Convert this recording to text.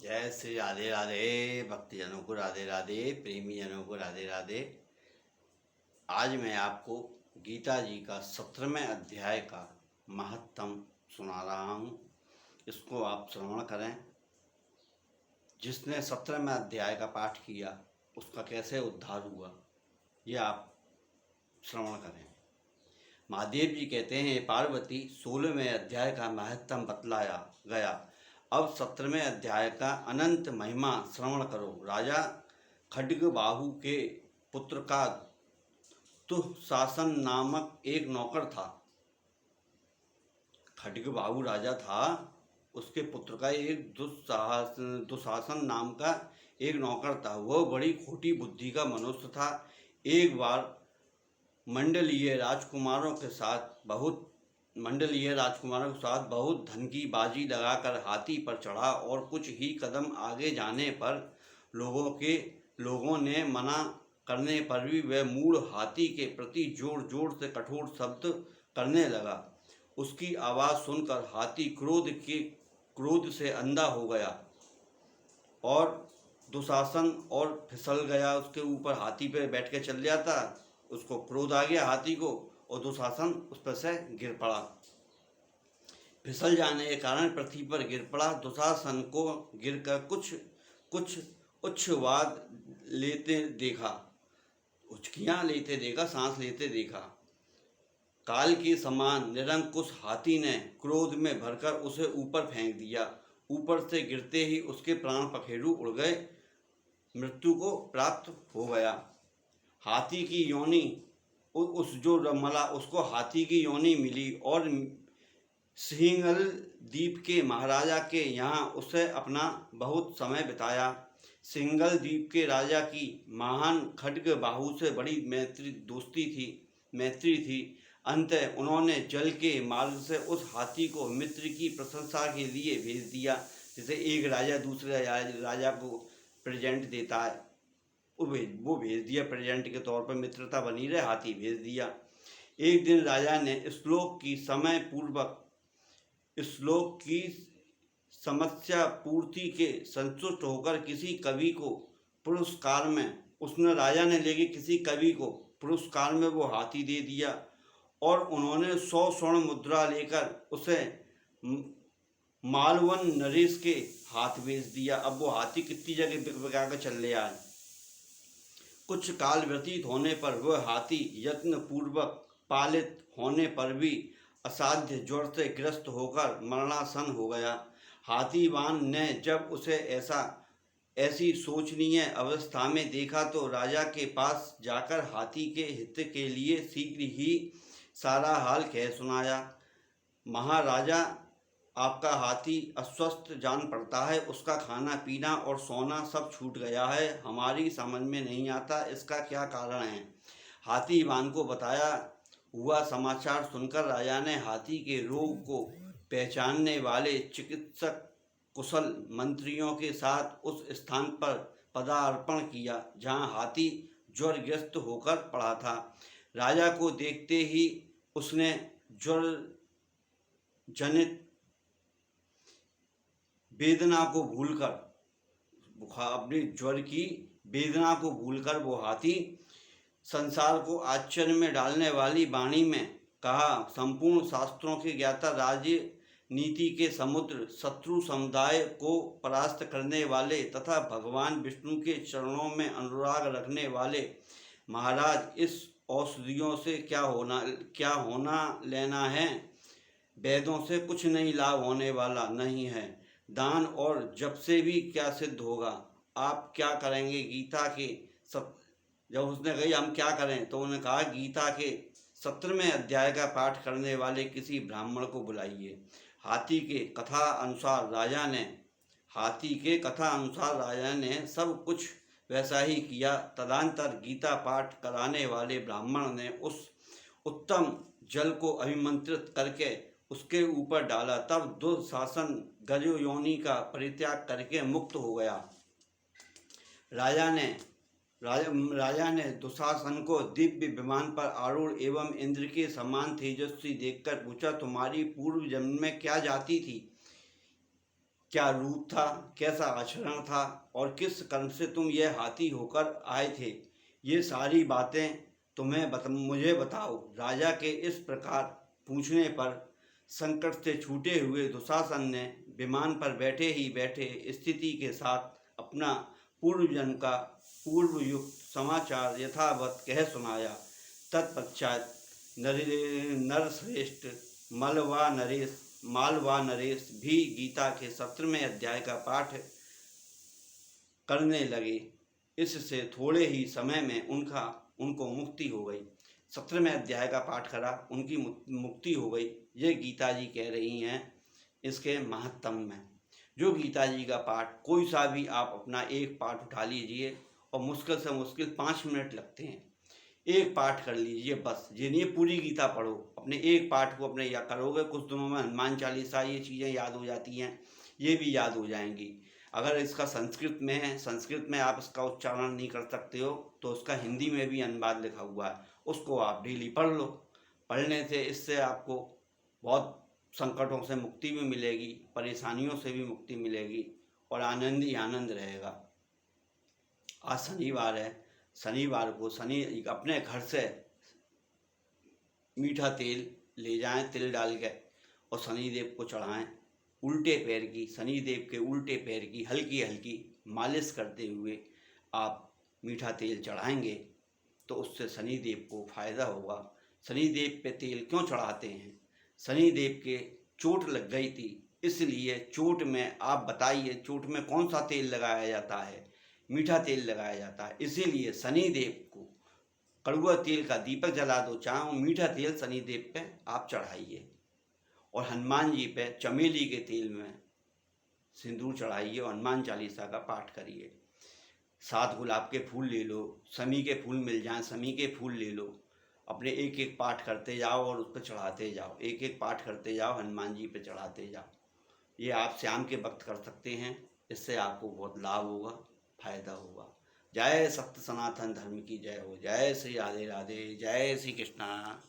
जय श्री राधे राधे। भक्तजनों को राधे राधे, प्रेमी जनों को राधे राधे। आज मैं आपको गीता जी का 17वें अध्याय का महत्तम सुना रहा हूँ। इसको आप श्रवण करें। जिसने 17वें अध्याय का पाठ किया उसका कैसे उद्धार हुआ, ये आप श्रवण करें। महादेव जी कहते हैं, पार्वती 16वें अध्याय का महत्तम बतलाया गया। अब 17वें अध्याय का अनंत महिमा श्रवण करो। राजा खड्गबाहु के पुत्र का दुःशासन नामक एक नौकर था। खड्गबाहु राजा था, उसके पुत्र का एक दुशासन नाम का एक नौकर था। वह बड़ी खोटी बुद्धि का मनुष्य था। एक बार मंडलीय राजकुमारों के साथ बहुत धन की बाजी लगाकर हाथी पर चढ़ा और कुछ ही कदम आगे जाने पर लोगों ने मना करने पर भी वह मूढ़ हाथी के प्रति जोर जोर से कठोर शब्द करने लगा। उसकी आवाज़ सुनकर हाथी क्रोध से अंधा हो गया और दुशासन और फिसल गया। उसके ऊपर हाथी पे बैठ के चल जाता, उसको क्रोध आ गया हाथी को, और दुशासन उस पर से गिर पड़ा। फिसल जाने के कारण पृथ्वी पर गिर पड़ा। दुशासन को गिरकर कुछ उच्छ्वाद लेते देखा, उचकियां लेते देखा, सांस लेते देखा। काल के समान निरंकुश हाथी ने क्रोध में भरकर उसे ऊपर फेंक दिया। ऊपर से गिरते ही उसके प्राण पखेरु उड़ गए, मृत्यु को प्राप्त हो गया। हाथी की योनि उस जो मला उसको हाथी की योनि मिली और सिंघल द्वीप के महाराजा के यहाँ उसे अपना बहुत समय बिताया। सिंघल द्वीप के राजा की महान खड्गबाहु से बड़ी मैत्री थी। अंततः उन्होंने जल के मार्ग से उस हाथी को मित्र की प्रशंसा के लिए भेज दिया। जैसे एक राजा दूसरे राजा को प्रेजेंट देता है, वो भेज दिया प्रेजेंट के तौर पर, मित्रता बनी रहे, हाथी भेज दिया। एक दिन राजा ने श्लोक की समस्या पूर्ति के संतुष्ट होकर किसी कवि को पुरस्कार में वो हाथी दे दिया और उन्होंने 100 स्वर्ण मुद्रा लेकर उसे मालवन नरेश के हाथ भेज दिया। अब वो हाथी कितनी जगह बिका कर चल रहा है। कुछ काल व्यतीत होने पर वह हाथी यत्न पूर्वक पालित होने पर भी असाध्य ज्वर से ग्रस्त होकर मरणासन हो गया। हाथीवान ने जब उसे ऐसी शोचनीय अवस्था में देखा तो राजा के पास जाकर हाथी के हित के लिए शीघ्र ही सारा हाल कह सुनाया। महाराजा, आपका हाथी अस्वस्थ जान पड़ता है, उसका खाना पीना और सोना सब छूट गया है। हमारी समझ में नहीं आता इसका क्या कारण है। हाथीवान को बताया हुआ समाचार सुनकर राजा ने हाथी के रोग को पहचानने वाले चिकित्सक कुशल मंत्रियों के साथ उस स्थान पर पदार्पण किया जहां हाथी ज्वरग्रस्त होकर पड़ा था। राजा को देखते ही उसने ज्वर जनित वेदना को भूलकर अपने ज्वर की वेदना को भूलकर वो हाथी संसार को आश्चर्य में डालने वाली वाणी में कहा, संपूर्ण शास्त्रों के ज्ञाता, राज्य नीति के समुद्र, शत्रु समुदाय को परास्त करने वाले तथा भगवान विष्णु के चरणों में अनुराग रखने वाले महाराज, इस औषधियों से क्या होना लेना है। वेदों से कुछ नहीं लाभ होने वाला नहीं है। दान और जप से भी क्या सिद्ध होगा। आप क्या करेंगे। गीता के जब उसने कही हम क्या करें तो उन्होंने कहा, गीता के 17वें अध्याय का पाठ करने वाले किसी ब्राह्मण को बुलाइए। हाथी के कथा अनुसार राजा ने सब कुछ वैसा ही किया। तदंतर गीता पाठ कराने वाले ब्राह्मण ने उस उत्तम जल को अभिमंत्रित करके उसके ऊपर डाला। तब दुशासन गजो योनि का परित्याग करके मुक्त हो गया। राजा ने दुशासन को दिव्य विमान पर आरूढ़ एवं इंद्र के समान तेजस्वी देखकर पूछा, तुम्हारी पूर्व जन्म में क्या जाति थी। क्या रूप था, कैसा आचरण था और किस कर्म से तुम यह हाथी होकर आए थे, ये सारी बातें मुझे बताओ। राजा के इस प्रकार पूछने पर संकट से छूटे हुए दुशासन ने विमान पर बैठे ही बैठे स्थिति के साथ अपना पूर्व जन्म का पूर्वयुक्त समाचार यथावत कह सुनाया। तत्पश्चात नरश्रेष्ठ मालवा नरेश भी गीता के 17वें अध्याय का पाठ करने लगे। इससे थोड़े ही समय में उनको मुक्ति हो गई। 17वें अध्याय का पाठ करा, उनकी मुक्ति हो गई। ये गीता जी कह रही हैं इसके महत्तम में। जो गीता जी का पाठ, कोई सा भी आप अपना एक पाठ उठा लीजिए और मुश्किल से मुश्किल 5 मिनट लगते हैं। एक पाठ कर लीजिए बस, ये नहीं पूरी गीता पढ़ो, अपने एक पाठ को अपने या करोगे, कुछ दिनों में हनुमान चालीसा ये चीज़ें याद हो जाती हैं, ये भी याद हो जाएंगी। अगर इसका संस्कृत में है, संस्कृत में आप इसका उच्चारण नहीं कर सकते हो तो उसका हिंदी में भी अनुवाद लिखा हुआ है, उसको आप डेली पढ़ लो। पढ़ने से इससे आपको बहुत संकटों से मुक्ति भी मिलेगी, परेशानियों से भी मुक्ति मिलेगी और आनंद ही आनंद रहेगा। आज शनिवार है, शनिवार को अपने घर से मीठा तेल ले जाएं, तिल डाल के, और शनिदेव को चढ़ाएं। उल्टे पैर की, शनिदेव के उल्टे पैर की हल्की हल्की मालिश करते हुए आप मीठा तेल चढ़ाएंगे तो उससे शनिदेव को फायदा होगा। शनिदेव पे तेल क्यों चढ़ाते हैं? शनिदेव के चोट लग गई थी, इसलिए चोट में आप बताइए, चोट में कौन सा तेल लगाया जाता है? मीठा तेल लगाया जाता है। इसीलिए शनिदेव को कड़वा तेल का दीपक जला दो, चाहे मीठा तेल शनिदेव पे आप चढ़ाइए, और हनुमान जी पे चमेली के तेल में सिंदूर चढ़ाइए और हनुमान चालीसा का पाठ करिए। 7 गुलाब के फूल ले लो, समी के फूल मिल जाएं, समी के फूल ले लो, अपने एक एक पाठ करते जाओ और उस पर चढ़ाते जाओ, एक एक पाठ करते जाओ, हनुमान जी पे चढ़ाते जाओ। ये आप शाम के वक्त कर सकते हैं, इससे आपको बहुत लाभ होगा, फायदा होगा। जय सत्य सनातन धर्म की जय हो। जय श्री राधे राधे, जय श्री कृष्णा।